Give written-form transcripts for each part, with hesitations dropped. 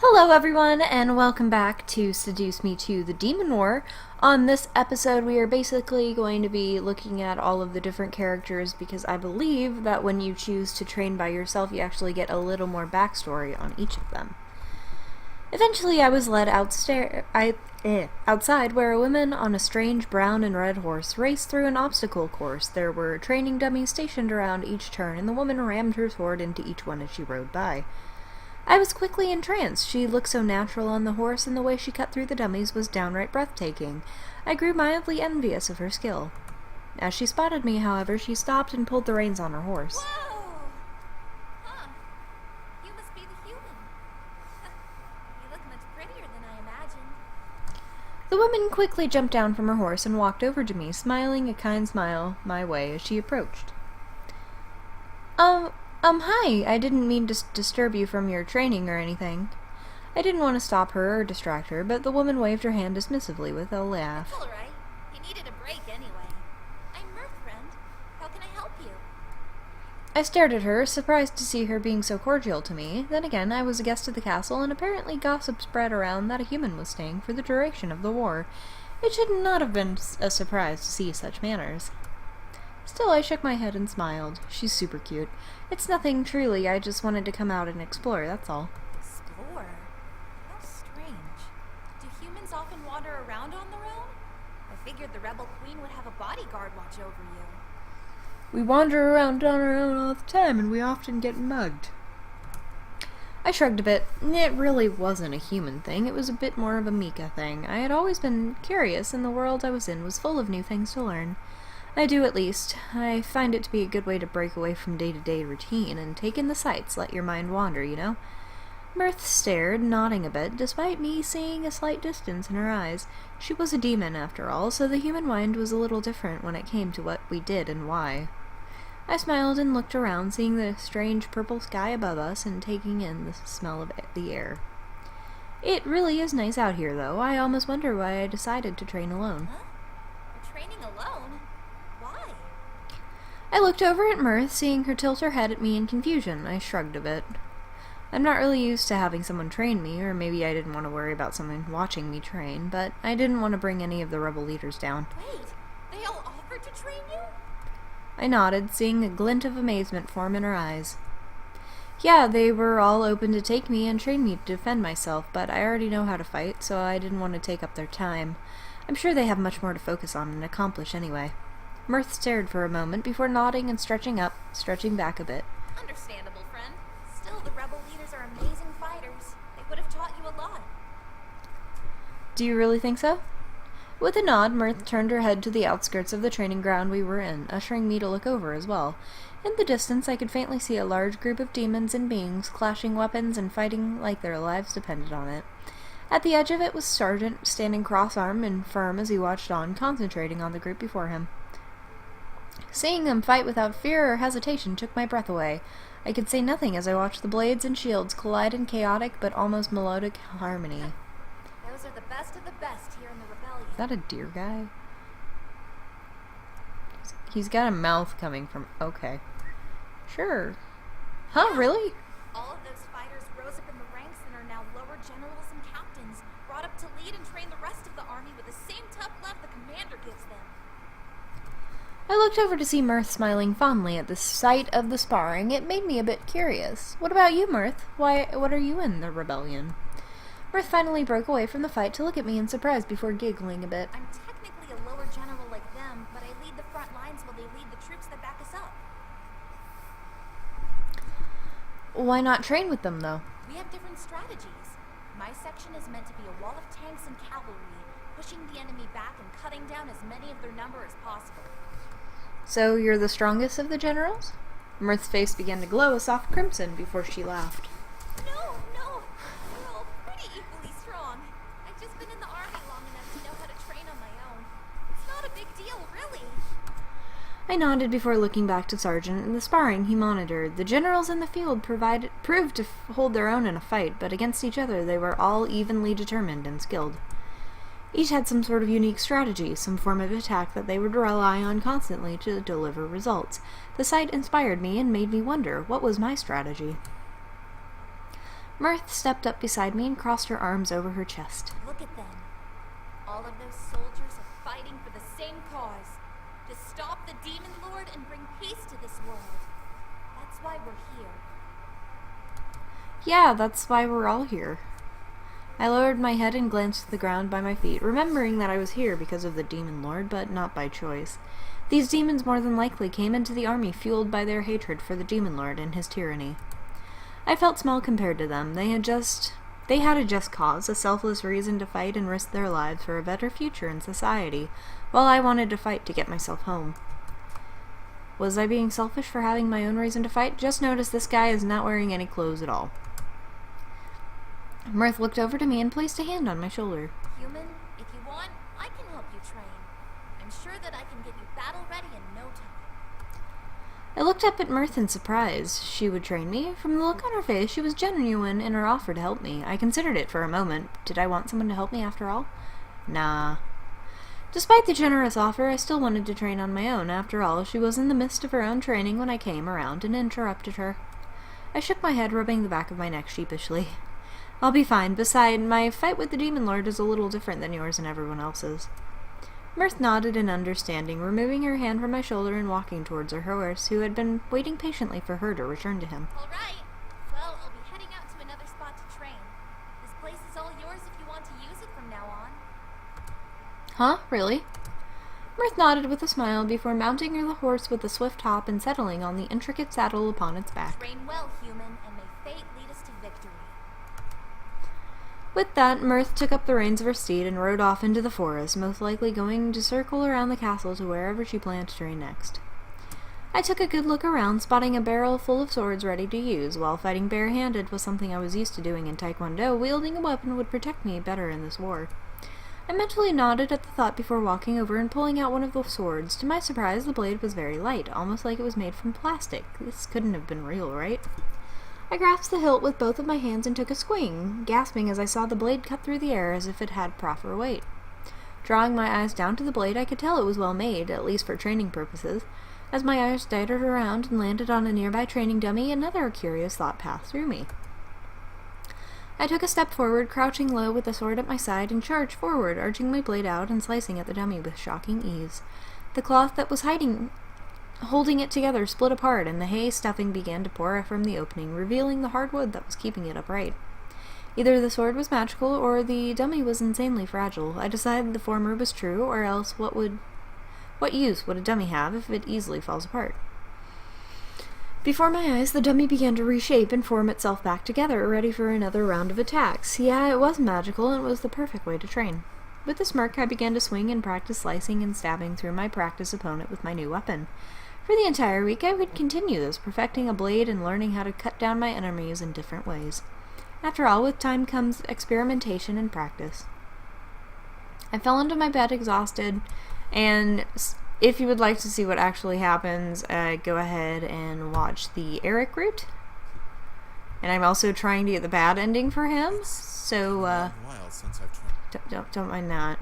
Hello everyone, and welcome back to Seduce Me to the Demon War. On this episode, we are basically going to be looking at all of the different characters because I believe that when you choose to train by yourself, you actually get a little more backstory on each of them. Eventually, I was led outside where a woman on a strange brown and red horse raced through an obstacle course. There were training dummies stationed around each turn, and the woman rammed her sword into each one as she rode by. I was quickly entranced. She looked so natural on the horse, and the way she cut through the dummies was downright breathtaking. I grew mildly envious of her skill. As she spotted me, however, she stopped and pulled the reins on her horse. Whoa! Huh. You must be the human. You look much prettier than I imagined. The woman quickly jumped down from her horse and walked over to me, smiling a kind smile my way as she approached. Hi. I didn't mean to disturb you from your training or anything. I didn't want to stop her or distract her, but the woman waved her hand dismissively with a laugh. It's all right. You needed a break anyway. I'm Mirth, friend. How can I help you? I stared at her, surprised to see her being so cordial to me. Then again, I was a guest of the castle, and apparently gossip spread around that a human was staying for the duration of the war. It should not have been a surprise to see such manners. Still, I shook my head and smiled. She's super cute. It's nothing, truly. I just wanted to come out and explore, that's all. Explore? How strange. Do humans often wander around on their own? I figured the rebel queen would have a bodyguard watch over you. We wander around on our own all the time, and we often get mugged. I shrugged a bit. It really wasn't a human thing. It was a bit more of a Mika thing. I had always been curious, and the world I was in was full of new things to learn. I do, at least. I find it to be a good way to break away from day-to-day routine and take in the sights, let your mind wander, you know? Mirth stared, nodding a bit, despite me seeing a slight distance in her eyes. She was a demon, after all, so the human mind was a little different when it came to what we did and why. I smiled and looked around, seeing the strange purple sky above us and taking in the smell of the air. It really is nice out here, though. I almost wonder why I decided to train alone. Huh? You're training alone? Why? I looked over at Mirth, seeing her tilt her head at me in confusion. I shrugged a bit. I'm not really used to having someone train me, or maybe I didn't want to worry about someone watching me train, but I didn't want to bring any of the rebel leaders down. Wait, they all offered to train you? I nodded, seeing a glint of amazement form in her eyes. Yeah, they were all open to take me and train me to defend myself, but I already know how to fight, so I didn't want to take up their time. I'm sure they have much more to focus on and accomplish anyway. Mirth stared for a moment before nodding and stretching back a bit. Understandable, friend. Still, the rebel leaders are amazing fighters. They would have taught you a lot. Do you really think so? With a nod, Mirth turned her head to the outskirts of the training ground we were in, ushering me to look over as well. In the distance, I could faintly see a large group of demons and beings, clashing weapons and fighting like their lives depended on it. At the edge of it was Sergeant, standing cross-armed and firm as he watched on, concentrating on the group before him. Seeing them fight without fear or hesitation took my breath away. I could say nothing as I watched the blades and shields collide in chaotic but almost melodic harmony. Those are the best of the best here in the rebellion. Is that a deer guy? He's got a mouth coming from... Okay. Sure. Huh, Yeah. really? All of those fighters rose up in the ranks and are now lower generals and captains, brought up to lead and train the rest of the army with the same tough love the commander gives them. I looked over to see Mirth smiling fondly at the sight of the sparring. It made me a bit curious. What about you, Mirth? What are you in the rebellion? Mirth finally broke away from the fight to look at me in surprise before giggling a bit. I'm technically a lower general like them, but I lead the front lines while they lead the troops that back us up. Why not train with them, though? We have different strategies. My section is meant to be a wall of tanks and cavalry, pushing the enemy back and cutting down as many of their number as possible. So you're the strongest of the generals? Mirth's face began to glow a soft crimson before she laughed. No, we're all pretty equally strong. I've just been in the army long enough to know how to train on my own. It's not a big deal, really. I nodded before looking back to Sergeant and the sparring he monitored. The generals in the field proved to hold their own in a fight, but against each other they were all evenly determined and skilled. Each had some sort of unique strategy, some form of attack that they would rely on constantly to deliver results. The sight inspired me and made me wonder, what was my strategy? Mirth stepped up beside me and crossed her arms over her chest. Look at them. All of those soldiers are fighting for the same cause. To stop the Demon Lord and bring peace to this world. That's why we're here. Yeah, that's why we're all here. I lowered my head and glanced at the ground by my feet, remembering that I was here because of the Demon Lord, but not by choice. These demons more than likely came into the army fueled by their hatred for the Demon Lord and his tyranny. I felt small compared to them. They had a just cause, a selfless reason to fight and risk their lives for a better future in society, while I wanted to fight to get myself home. Was I being selfish for having my own reason to fight? Just notice this guy is not wearing any clothes at all. Mirth looked over to me and placed a hand on my shoulder. Human, if you want, I can help you train. I'm sure that I can get you battle ready in no time. I looked up at Mirth in surprise. She would train me? From the look on her face, she was genuine in her offer to help me. I considered it for a moment. Did I want someone to help me after all? Nah. Despite the generous offer, I still wanted to train on my own. After all, she was in the midst of her own training when I came around and interrupted her. I shook my head, rubbing the back of my neck sheepishly. I'll be fine. Besides, my fight with the Demon Lord is a little different than yours and everyone else's. Mirth nodded in understanding, removing her hand from my shoulder and walking towards her horse, who had been waiting patiently for her to return to him. All right. Well, I'll be heading out to another spot to train. This place is all yours if you want to use it from now on. Huh? Really? Mirth nodded with a smile before mounting her the horse with a swift hop and settling on the intricate saddle upon its back. Train well, human, and may fate lead us to victory. With that, Mirth took up the reins of her steed and rode off into the forest, most likely going to circle around the castle to wherever she planned to train next. I took a good look around, spotting a barrel full of swords ready to use. While fighting barehanded was something I was used to doing in Taekwondo, wielding a weapon would protect me better in this war. I mentally nodded at the thought before walking over and pulling out one of the swords. To my surprise, the blade was very light, almost like it was made from plastic. This couldn't have been real, right? I grasped the hilt with both of my hands and took a swing, gasping as I saw the blade cut through the air as if it had proper weight. Drawing my eyes down to the blade, I could tell it was well made, at least for training purposes. As my eyes darted around and landed on a nearby training dummy, another curious thought passed through me. I took a step forward, crouching low with the sword at my side, and charged forward, arching my blade out and slicing at the dummy with shocking ease. The cloth that was holding it together split apart, and the hay stuffing began to pour from the opening, revealing the hard wood that was keeping it upright. Either the sword was magical, or the dummy was insanely fragile. I decided the former was true, or else what use would a dummy have if it easily falls apart? Before my eyes, the dummy began to reshape and form itself back together, ready for another round of attacks. Yeah, it was magical, and it was the perfect way to train. With a smirk, I began to swing and practice slicing and stabbing through my practice opponent with my new weapon. For the entire week, I would continue this, perfecting a blade and learning how to cut down my enemies in different ways. After all, with time comes experimentation and practice. I fell into my bed exhausted, and if you would like to see what actually happens, go ahead and watch the Eric route. And I'm also trying to get the bad ending for him, so don't mind that.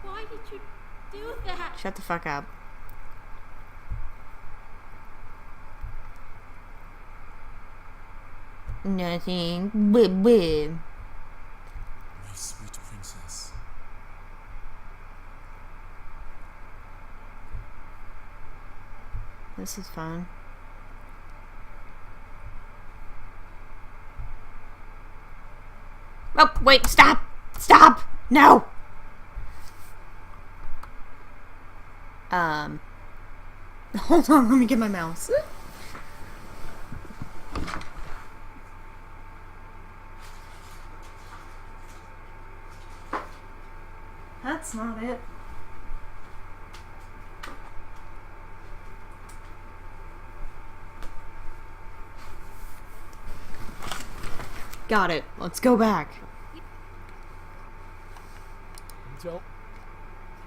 Why did you do that? Shut the fuck up. Nothing. Blib blib. My sweet princess. This is fun. Oh, wait, stop! Stop! No! Hold on, let me get my mouse. That's not it. Got it. Let's go back.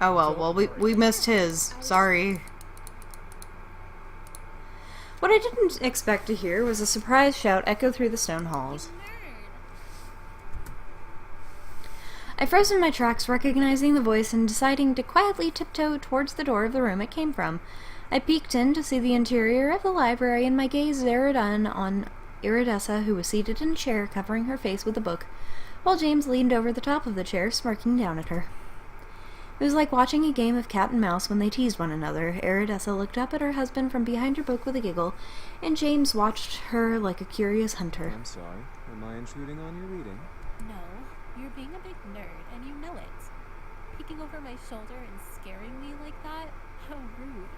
Oh well, we missed his. Sorry. What I didn't expect to hear was a surprise shout echo through the stone halls. I froze in my tracks, recognizing the voice and deciding to quietly tiptoe towards the door of the room it came from. I peeked in to see the interior of the library, and my gaze zeroed in on Iridessa, who was seated in a chair covering her face with a book, while James leaned over the top of the chair, smirking down at her. It was like watching a game of cat and mouse when they teased one another. Iridessa looked up at her husband from behind her book with a giggle, and James watched her like a curious hunter. I'm sorry. Am I intruding on your reading? No, you're being a big nerd, and you know it. Peeking over my shoulder and scaring me like that? How rude.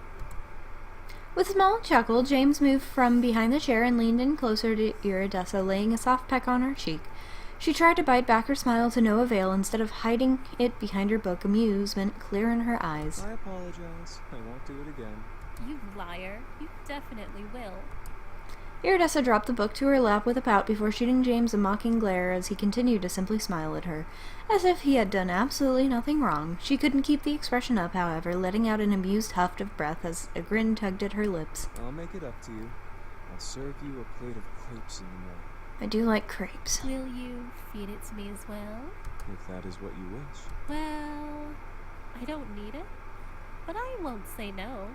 With a small chuckle, James moved from behind the chair and leaned in closer to Iridessa, laying a soft peck on her cheek. She tried to bite back her smile to no avail. Instead of hiding it behind her book, amusement clear in her eyes. I apologize. I won't do it again. You liar. You definitely will. Iridessa dropped the book to her lap with a pout before shooting James a mocking glare as he continued to simply smile at her, as if he had done absolutely nothing wrong. She couldn't keep the expression up, however, letting out an amused huff of breath as a grin tugged at her lips. I'll make it up to you. I'll serve you a plate of crepes in the morning. I do like crepes. Will you feed it to me as well? If that is what you wish. Well, I don't need it, but I won't say no.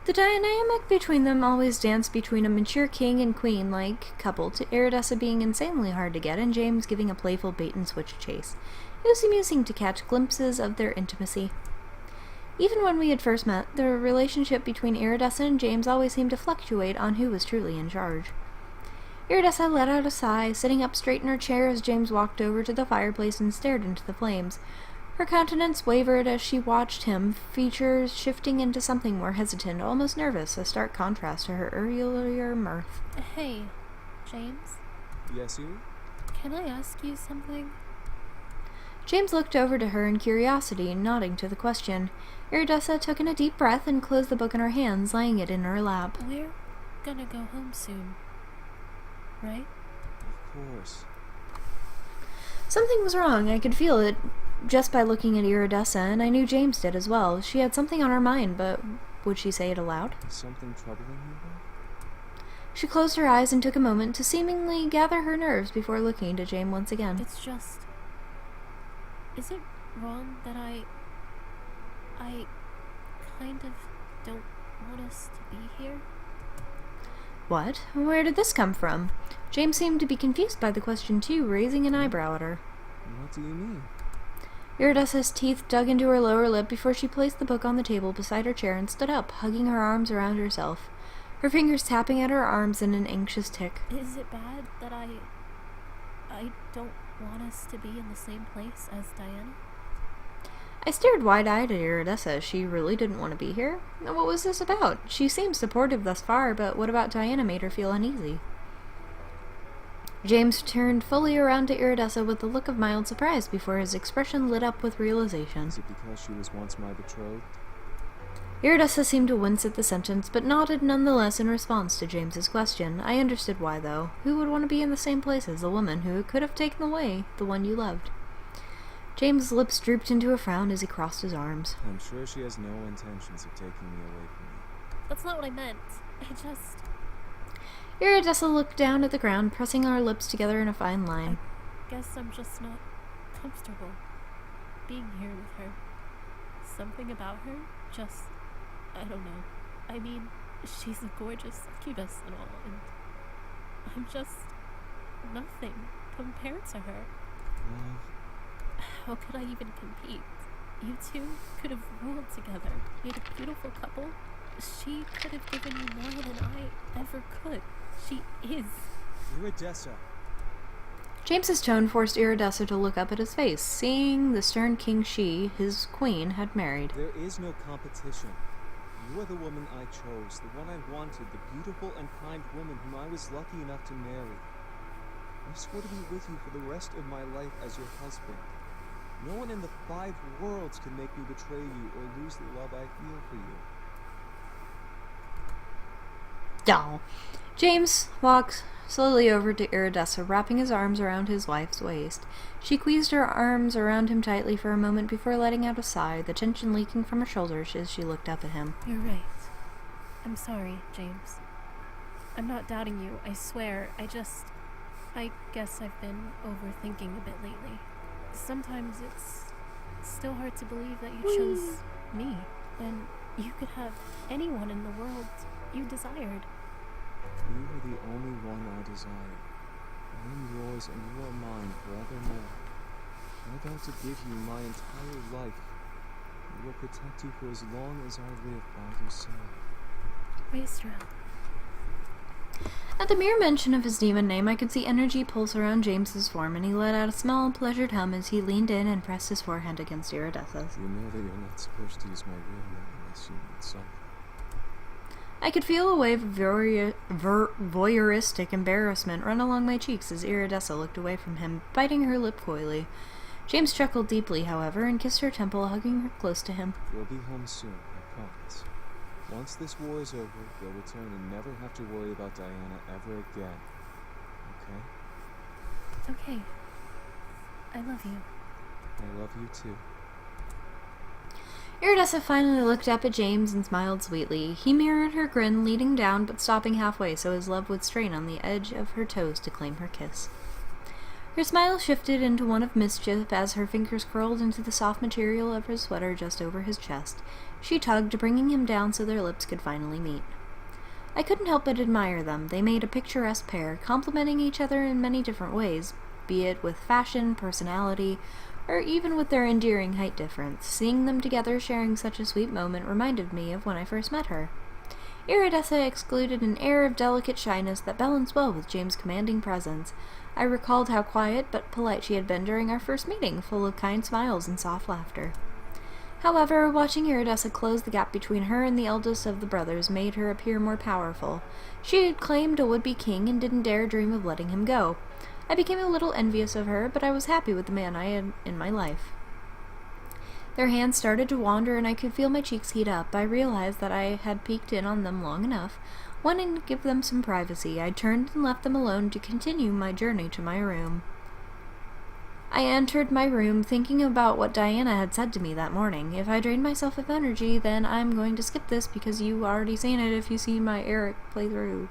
The dynamic between them always danced between a mature king and queen-like couple, to Iridessa being insanely hard to get and James giving a playful bait-and-switch chase. It was amusing to catch glimpses of their intimacy. Even when we had first met, the relationship between Iridessa and James always seemed to fluctuate on who was truly in charge. Iridessa let out a sigh, sitting up straight in her chair as James walked over to the fireplace and stared into the flames. Her countenance wavered as she watched him, features shifting into something more hesitant, almost nervous, a stark contrast to her earlier mirth. Hey, James? Yes, you? Can I ask you something? James looked over to her in curiosity, nodding to the question. Iridessa took in a deep breath and closed the book in her hands, laying it in her lap. We're gonna go home soon, right? Of course. Something was wrong. I could feel it just by looking at Iridessa, and I knew James did as well. She had something on her mind, but would she say it aloud? Is something troubling you, though? She closed her eyes and took a moment to seemingly gather her nerves before looking to James once again. It's just... Is it wrong that I kind of don't want us to be here? What? Where did this come from? James seemed to be confused by the question too, raising an eyebrow at her. What do you mean? Iridessa's teeth dug into her lower lip before she placed the book on the table beside her chair and stood up, hugging her arms around herself, her fingers tapping at her arms in an anxious tick. Is it bad that I don't want us to be in the same place as Diana? I stared wide-eyed at Iridessa. She really didn't want to be here? What was this about? She seemed supportive thus far, but what about Diana made her feel uneasy? James turned fully around to Iridessa with a look of mild surprise before his expression lit up with realization. Is it because she was once my betrothed? Iridessa seemed to wince at the sentence, but nodded nonetheless in response to James's question. I understood why, though. Who would want to be in the same place as a woman who could have taken away the one you loved? James's lips drooped into a frown as he crossed his arms. I'm sure she has no intentions of taking me away from you. That's not what I meant. I just... Iridessa looked down at the ground, pressing our lips together in a fine line. Guess I'm just not comfortable being here with her. Something about her just... I don't know. I mean, she's a gorgeous succubus and all, and I'm just nothing compared to her. How could I even compete? You two could have ruled together, made a beautiful couple. She could have given you more than I ever could. She is. Iridessa. James's tone forced Iridessa to look up at his face, seeing the stern king she, his queen, had married. There is no competition. You are the woman I chose, the one I wanted, the beautiful and kind woman whom I was lucky enough to marry. I swore to be with you for the rest of my life as your husband. No one in the 5 worlds can make me betray you or lose the love I feel for you. Doll. James walked slowly over to Iridessa, wrapping his arms around his wife's waist. She squeezed her arms around him tightly for a moment before letting out a sigh, the tension leaking from her shoulders as she looked up at him. You're right. I'm sorry, James. I'm not doubting you, I swear. I guess I've been overthinking a bit lately. Sometimes it's still hard to believe that you chose me, when you could have anyone in the world you desired. You are the only one I desire. I am yours and you are mine forevermore. I'm about to give you my entire life. I will protect you for as long as I live by your side. Wastrel. At the mere mention of his demon name, I could see energy pulse around James's form, and he let out a small, pleasured hum as he leaned in and pressed his forehead against Iridessa's. You know that you're not supposed to use my real name unless you need something. I could feel a wave of voyeuristic embarrassment run along my cheeks as Iridessa looked away from him, biting her lip coyly. James chuckled deeply, however, and kissed her temple, hugging her close to him. We'll be home soon, I promise. Once this war is over, you'll return and never have to worry about Diana ever again. Okay? Okay. I love you. I love you too. Iridessa finally looked up at James and smiled sweetly. He mirrored her grin, leading down but stopping halfway so his love would strain on the edge of her toes to claim her kiss. Her smile shifted into one of mischief as her fingers curled into the soft material of her sweater just over his chest. She tugged, bringing him down so their lips could finally meet. I couldn't help but admire them. They made a picturesque pair, complementing each other in many different ways, be it with fashion, personality, or even with their endearing height difference. Seeing them together sharing such a sweet moment reminded me of when I first met her. Iridessa excluded an air of delicate shyness that balanced well with James' commanding presence. I recalled how quiet but polite she had been during our first meeting, full of kind smiles and soft laughter. However, watching Iridessa close the gap between her and the eldest of the brothers made her appear more powerful. She had claimed a would-be king and didn't dare dream of letting him go. I became a little envious of her, but I was happy with the man I had in my life. Their hands started to wander, and I could feel my cheeks heat up. I realized that I had peeked in on them long enough. Wanting to give them some privacy, I turned and left them alone to continue my journey to my room. I entered my room thinking about what Diana had said to me that morning. If I drained myself of energy, then I'm going to skip this because you've already seen it if you've seen my Eric playthrough.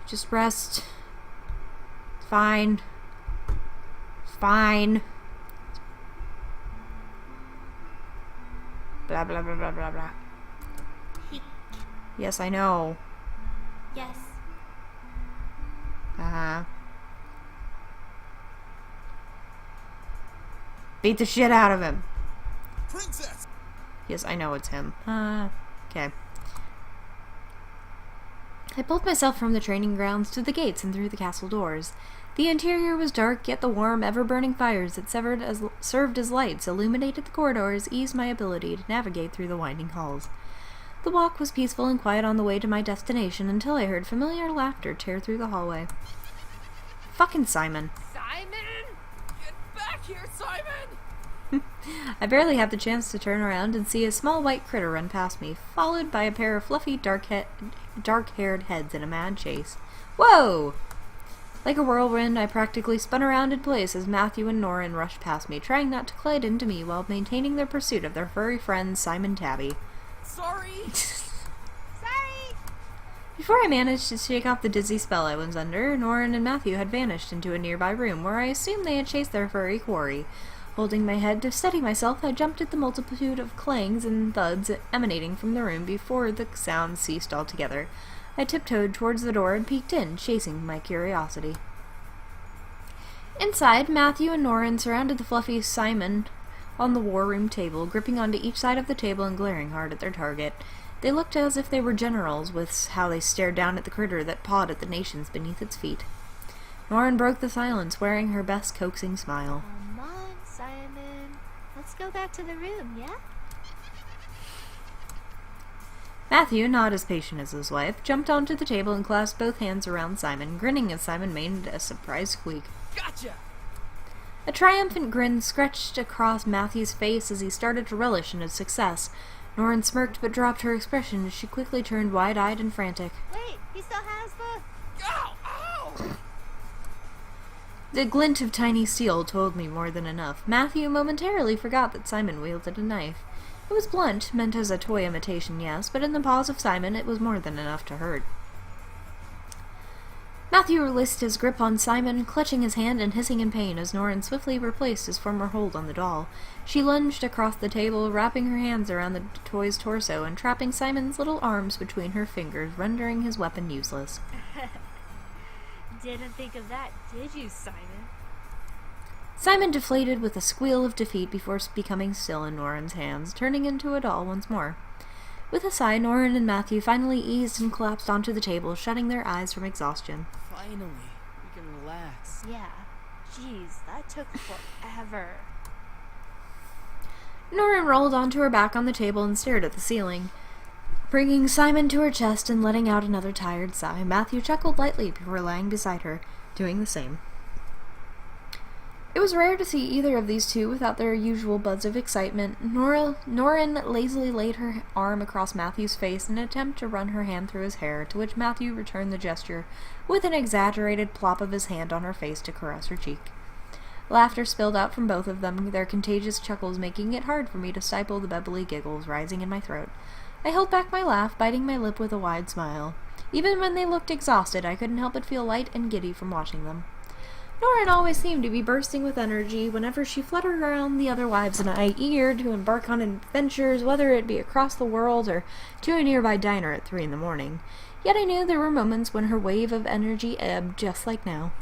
Just rest. It's fine. It's fine. Blah blah blah blah blah blah. Yes, I know. Yes. Beat the shit out of him. Princess! Yes, I know it's him. Okay. I pulled myself from the training grounds to the gates and through the castle doors. The interior was dark, yet the warm, ever-burning fires that served as lights illuminated the corridors eased my ability to navigate through the winding halls. The walk was peaceful and quiet on the way to my destination until I heard familiar laughter tear through the hallway. Fucking Simon. Simon! Get back here, Simon! I barely had the chance to turn around and see a small white critter run past me, followed by a pair of fluffy, dark-haired heads in a mad chase. Whoa! Like a whirlwind, I practically spun around in place as Matthew and Norin rushed past me, trying not to collide into me while maintaining their pursuit of their furry friend, Simon Tabby. Sorry! Sorry! Before I managed to shake off the dizzy spell I was under, Norin and Matthew had vanished into a nearby room where I assumed they had chased their furry quarry. Holding my head to steady myself, I jumped at the multitude of clangs and thuds emanating from the room before the sounds ceased altogether. I tiptoed towards the door and peeked in, chasing my curiosity. Inside, Matthew and Norin surrounded the fluffy Simon on the war room table, gripping onto each side of the table and glaring hard at their target. They looked as if they were generals, with how they stared down at the critter that pawed at the nations beneath its feet. Norin broke the silence, wearing her best coaxing smile. Come on, Simon. Let's go back to the room, yeah? Matthew, not as patient as his wife, jumped onto the table and clasped both hands around Simon, grinning as Simon made a surprised squeak. Gotcha! A triumphant grin scratched across Matthew's face as he started to relish in his success. Norin smirked but dropped her expression as she quickly turned wide-eyed and frantic. Wait, he still has the... Ow! Ow! The glint of tiny steel told me more than enough. Matthew momentarily forgot that Simon wielded a knife. It was blunt, meant as a toy imitation, yes, but in the paws of Simon it was more than enough to hurt. Matthew released his grip on Simon, clutching his hand and hissing in pain as Noryn swiftly replaced his former hold on the doll. She lunged across the table, wrapping her hands around the toy's torso and trapping Simon's little arms between her fingers, rendering his weapon useless. Didn't think of that, did you, Simon? Simon deflated with a squeal of defeat before becoming still in Noryn's hands, turning into a doll once more. With a sigh, Noryn and Matthew finally eased and collapsed onto the table, shutting their eyes from exhaustion. Finally, we can relax. Yeah. Jeez, that took forever. Noryn rolled onto her back on the table and stared at the ceiling. Bringing Simon to her chest and letting out another tired sigh, Matthew chuckled lightly before lying beside her, doing the same. It was rare to see either of these two without their usual buzz of excitement. Noryn lazily laid her arm across Matthew's face in an attempt to run her hand through his hair, to which Matthew returned the gesture with an exaggerated plop of his hand on her face to caress her cheek. Laughter spilled out from both of them, their contagious chuckles making it hard for me to stifle the bubbly giggles rising in my throat. I held back my laugh, biting my lip with a wide smile. Even when they looked exhausted, I couldn't help but feel light and giddy from watching them. Noryn always seemed to be bursting with energy whenever she fluttered around the other wives and I, eager to embark on adventures, whether it be across the world or to a nearby diner at 3 a.m. Yet I knew there were moments when her wave of energy ebbed, just like now.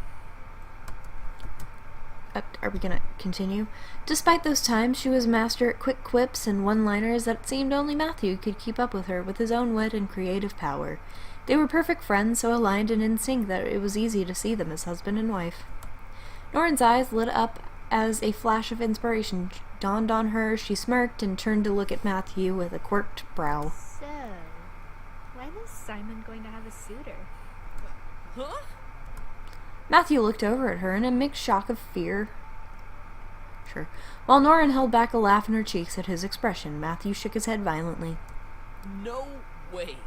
Are we gonna continue? Despite those times, she was master at quick quips and one-liners that it seemed only Matthew could keep up with her with his own wit and creative power. They were perfect friends, so aligned and in sync that it was easy to see them as husband and wife. Noryn's eyes lit up as a flash of inspiration dawned on her. She smirked and turned to look at Matthew with a quirked brow. So, when is Simon going to have a suitor? Huh? Matthew looked over at her in a mixed shock of fear. Sure. While Noryn held back a laugh in her cheeks at his expression, Matthew shook his head violently. No way.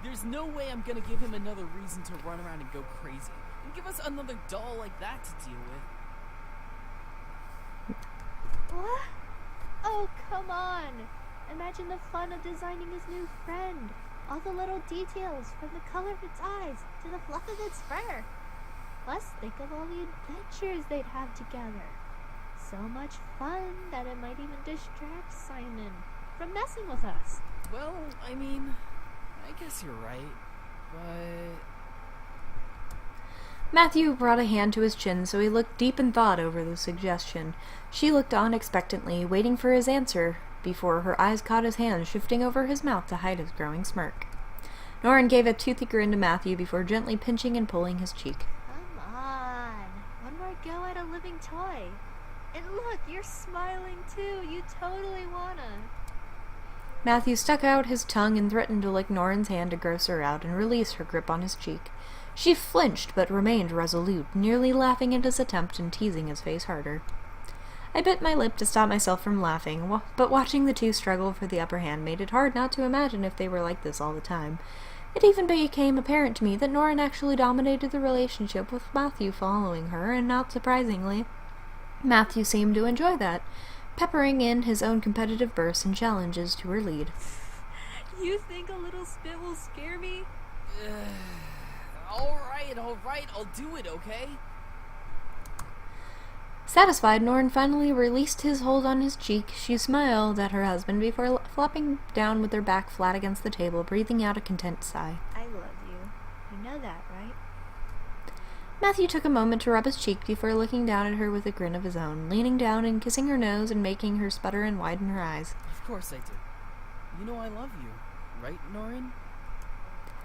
There's no way I'm gonna give him another reason to run around and go crazy. And give us another doll like that to deal with. What? Oh, come on! Imagine the fun of designing his new friend. All the little details, from the color of its eyes to the fluff of its fur. Plus, think of all the adventures they'd have together. So much fun that it might even distract Simon from messing with us. Well, I mean, I guess you're right, but... Matthew brought a hand to his chin, so he looked deep in thought over the suggestion. She looked on expectantly, waiting for his answer, before her eyes caught his hand shifting over his mouth to hide his growing smirk. Noryn gave a toothy grin to Matthew before gently pinching and pulling his cheek. Come on, one more go at a living toy. And look, you're smiling too. You totally wanna. Matthew stuck out his tongue and threatened to lick Noryn's hand to gross her out and release her grip on his cheek. She flinched but remained resolute, nearly laughing at his attempt and teasing his face harder. I bit my lip to stop myself from laughing, but watching the two struggle for the upper hand made it hard not to imagine if they were like this all the time. It even became apparent to me that Noryn actually dominated the relationship with Matthew following her, and not surprisingly, Matthew seemed to enjoy that, peppering in his own competitive bursts and challenges to her lead. You think a little spit will scare me? Alright, I'll do it, okay? Satisfied, Noryn finally released his hold on his cheek. She smiled at her husband before flopping down with her back flat against the table, breathing out a content sigh. I love you. You know that, right? Matthew took a moment to rub his cheek before looking down at her with a grin of his own, leaning down and kissing her nose and making her sputter and widen her eyes. Of course I do. You know I love you, right, Noryn?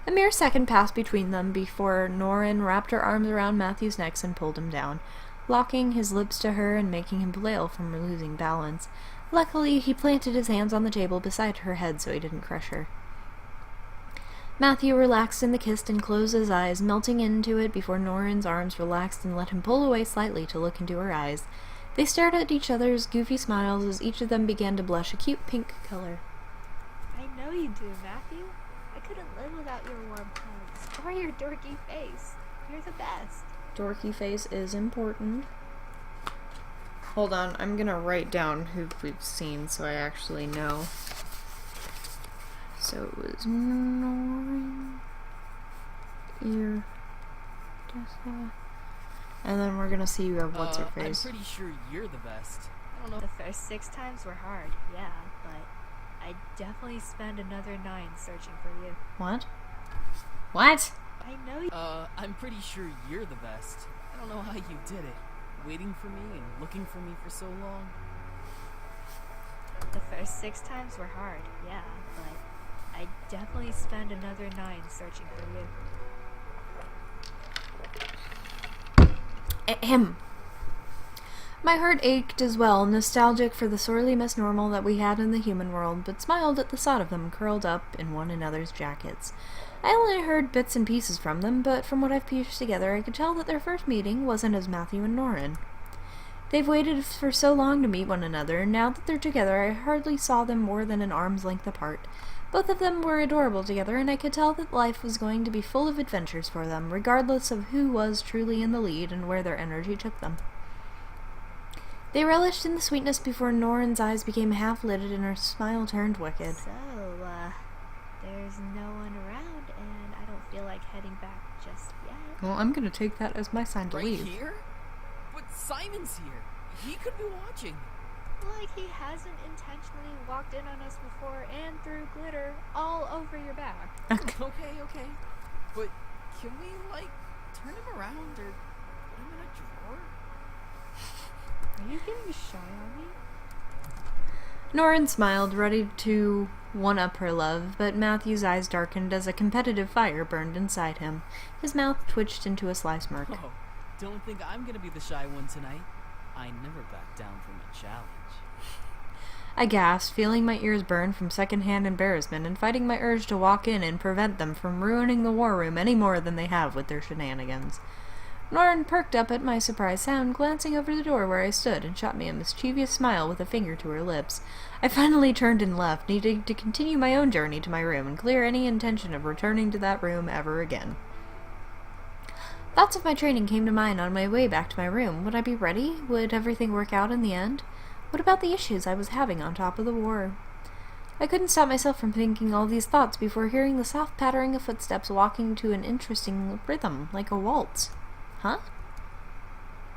A mere second passed between them before Noryn wrapped her arms around Matthew's neck and pulled him down, locking his lips to her and making him flail from losing balance. Luckily, he planted his hands on the table beside her head so he didn't crush her. Matthew relaxed in the kiss and closed his eyes, melting into it before Noryn's arms relaxed and let him pull away slightly to look into her eyes. They stared at each other's goofy smiles as each of them began to blush a cute pink color. I know you do, Matthew. I couldn't live without your warm hugs or your dorky face. You're the best. Dorky face is important. Hold on, I'm gonna write down who we've seen so I actually know. So it was Noryn, And then we're gonna see what's her face. I'm pretty sure you're the best. I don't know. The first 6 times were hard, yeah, but I'd definitely spend another 9 searching for you. What? What? I know you. I'm pretty sure you're the best. I don't know how you did it. Waiting for me and looking for me for so long. The first 6 times were hard, yeah, but I'd definitely spend another 9 searching for you. Ahem. My heart ached as well, nostalgic for the sorely missed normal that we had in the human world, but smiled at the thought of them curled up in one another's jackets. I only heard bits and pieces from them, but from what I've pieced together, I could tell that their first meeting wasn't as Matthew and Norin. They've waited for so long to meet one another, and now that they're together, I hardly saw them more than an arm's length apart. Both of them were adorable together, and I could tell that life was going to be full of adventures for them, regardless of who was truly in the lead and where their energy took them. They relished in the sweetness before Norin's eyes became half-lidded and her smile turned wicked. So, there's no one around, and I don't feel like heading back just yet. Well, I'm gonna take that as my sign to Right leave. here? But Simon's here. He could be watching. Like he hasn't intentionally walked in on us before and threw glitter all over your back. Okay. But can we, turn him around or put him in a drawer? Are you getting shy on me? Norin smiled, ready to one-up her love, but Matthew's eyes darkened as a competitive fire burned inside him. His mouth twitched into a sly smirk. Oh, don't think I'm gonna be the shy one tonight. I never back down from a challenge. I gasped, feeling my ears burn from secondhand embarrassment and fighting my urge to walk in and prevent them from ruining the war room any more than they have with their shenanigans. Norin perked up at my surprised sound, glancing over the door where I stood, and shot me a mischievous smile with a finger to her lips. I finally turned and left, needing to continue my own journey to my room and clear any intention of returning to that room ever again. Thoughts of my training came to mind on my way back to my room. Would I be ready? Would everything work out in the end? What about the issues I was having on top of the war? I couldn't stop myself from thinking all these thoughts before hearing the soft pattering of footsteps walking to an interesting rhythm, like a waltz. Huh?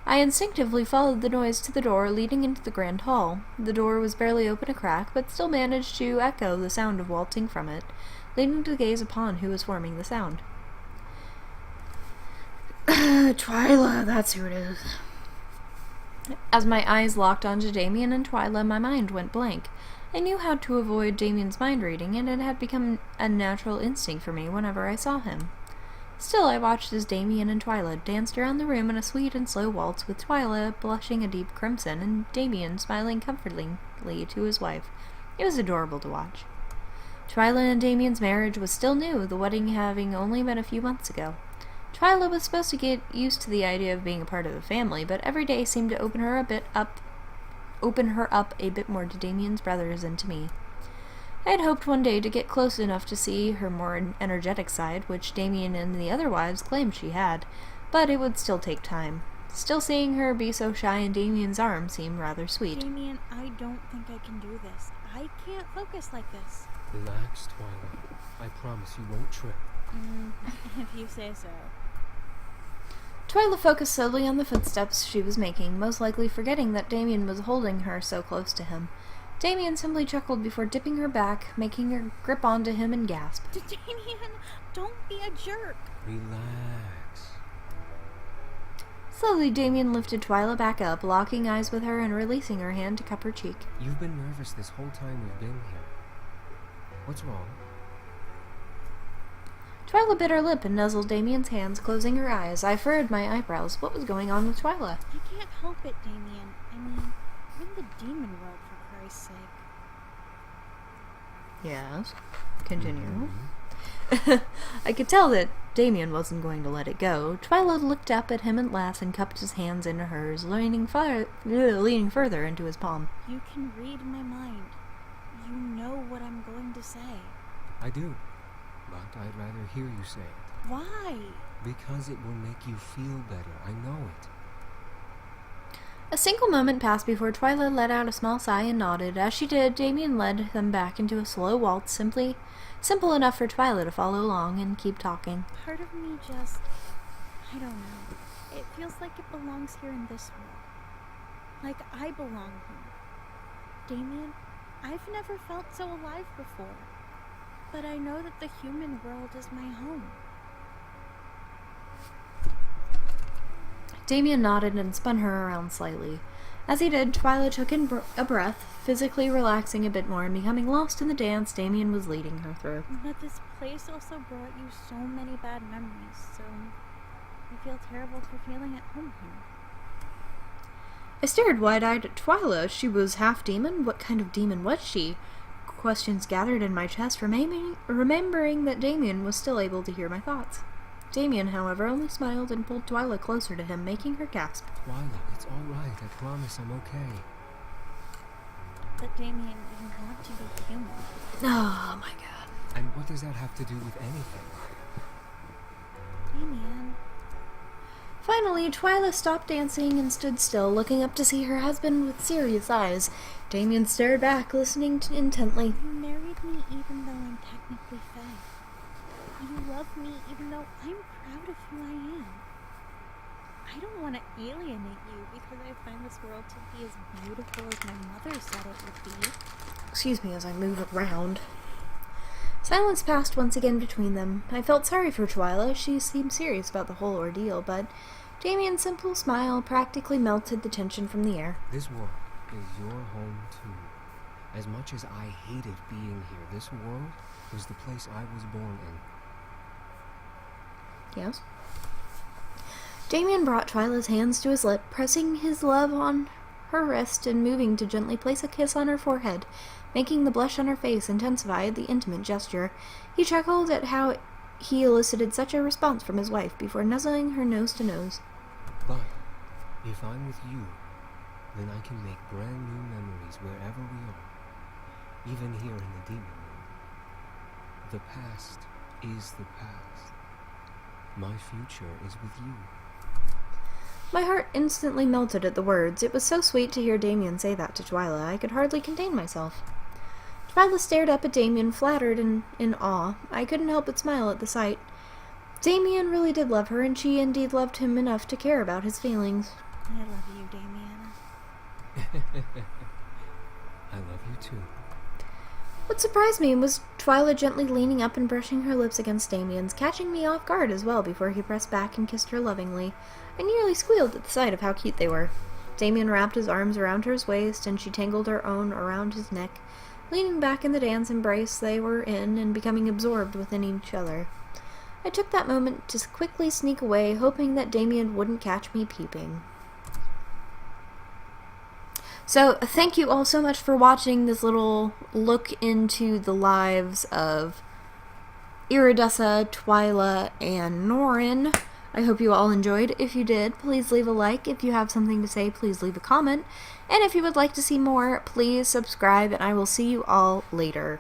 I instinctively followed the noise to the door leading into the grand hall. The door was barely open a crack, but still managed to echo the sound of waltzing from it, leading to gaze upon who was forming the sound. Twila, that's who it is. As my eyes locked onto Damien and Twila, my mind went blank. I knew how to avoid Damien's mind reading, and it had become a natural instinct for me whenever I saw him. Still, I watched as Damien and Twila danced around the room in a sweet and slow waltz, with Twila blushing a deep crimson and Damien smiling comfortingly to his wife. It was adorable to watch. Twila and Damien's marriage was still new, the wedding having only been a few months ago. Twila was supposed to get used to the idea of being a part of the family, but every day seemed to open her up a bit more to Damien's brothers and to me. I had hoped one day to get close enough to see her more energetic side, which Damien and the other wives claimed she had, but it would still take time. Still, seeing her be so shy in Damien's arms seemed rather sweet. Damien, I don't think I can do this. I can't focus like this. Relax, Twila. I promise you won't trip. If you say so. Twila focused slowly on the footsteps she was making, most likely forgetting that Damien was holding her so close to him. Damien simply chuckled before dipping her back, making her grip onto him and gasp. Damien, don't be a jerk. Relax. Slowly, Damien lifted Twila back up, locking eyes with her and releasing her hand to cup her cheek. You've been nervous this whole time we've been here. What's wrong? Twila bit her lip and nuzzled Damien's hands, closing her eyes. I furrowed my eyebrows. What was going on with Twila? I can't help it, Damien. I mean, we're in the demon world, for Christ's sake. Yes. Continue. I could tell that Damien wasn't going to let it go. Twila looked up at him at last and cupped his hands into hers, leaning further into his palm. You can read my mind. You know what I'm going to say. I do. But I'd rather hear you say it. Why? Because it will make you feel better. I know it. A single moment passed before Twila let out a small sigh and nodded. As she did, Damien led them back into a slow waltz, simple enough for Twila to follow along and keep talking. Part of me just... I don't know. It feels like it belongs here in this world. Like I belong here. Damien, I've never felt so alive before. But I know that the human world is my home. Damien nodded and spun her around slightly. As he did, Twila took in a breath, physically relaxing a bit more and becoming lost in the dance Damien was leading her through. But this place also brought you so many bad memories, so I feel terrible for feeling at home here. I stared wide-eyed at Twila. She was half demon? What kind of demon was she? Questions gathered in my chest, remembering that Damien was still able to hear my thoughts. Damien, however, only smiled and pulled Twila closer to him, making her gasp. Twila, it's all right. I promise I'm okay. But Damien, you want to be human. Oh my god. And what does that have to do with anything? Damien. Finally, Twila stopped dancing and stood still, looking up to see her husband with serious eyes. Damien stared back, listening intently. You married me even though I'm technically fey. You love me even though I'm proud of who I am. I don't want to alienate you because I find this world to be as beautiful as my mother said it would be. Excuse me as I move around. Silence passed once again between them. I felt sorry for Twila. She seemed serious about the whole ordeal, but Damien's simple smile practically melted the tension from the air. This world is your home too. As much as I hated being here, this world was the place I was born in. Yes? Damien brought Twila's hands to his lip, pressing his love on her wrist and moving to gently place a kiss on her forehead, making the blush on her face intensify the intimate gesture. He chuckled at how he elicited such a response from his wife before nuzzling her nose to nose. But if I'm with you, then I can make brand new memories wherever we are, even here in the demon room. The past is the past. My future is with you. My heart instantly melted at the words. It was so sweet to hear Damien say that to Twila. I could hardly contain myself. Twila stared up at Damien, flattered and in awe. I couldn't help but smile at the sight. Damien really did love her, and she indeed loved him enough to care about his feelings. I love you, Damien. I love you too. What surprised me was Twila gently leaning up and brushing her lips against Damien's, catching me off guard as well before he pressed back and kissed her lovingly. I nearly squealed at the sight of how cute they were. Damien wrapped his arms around her waist, and she tangled her own around his neck, leaning back in the dance embrace they were in and becoming absorbed within each other. I took that moment to quickly sneak away, hoping that Damien wouldn't catch me peeping. So, thank you all so much for watching this little look into the lives of Iridessa, Twila, and Norin. I hope you all enjoyed. If you did, please leave a like. If you have something to say, please leave a comment. And if you would like to see more, please subscribe, and I will see you all later.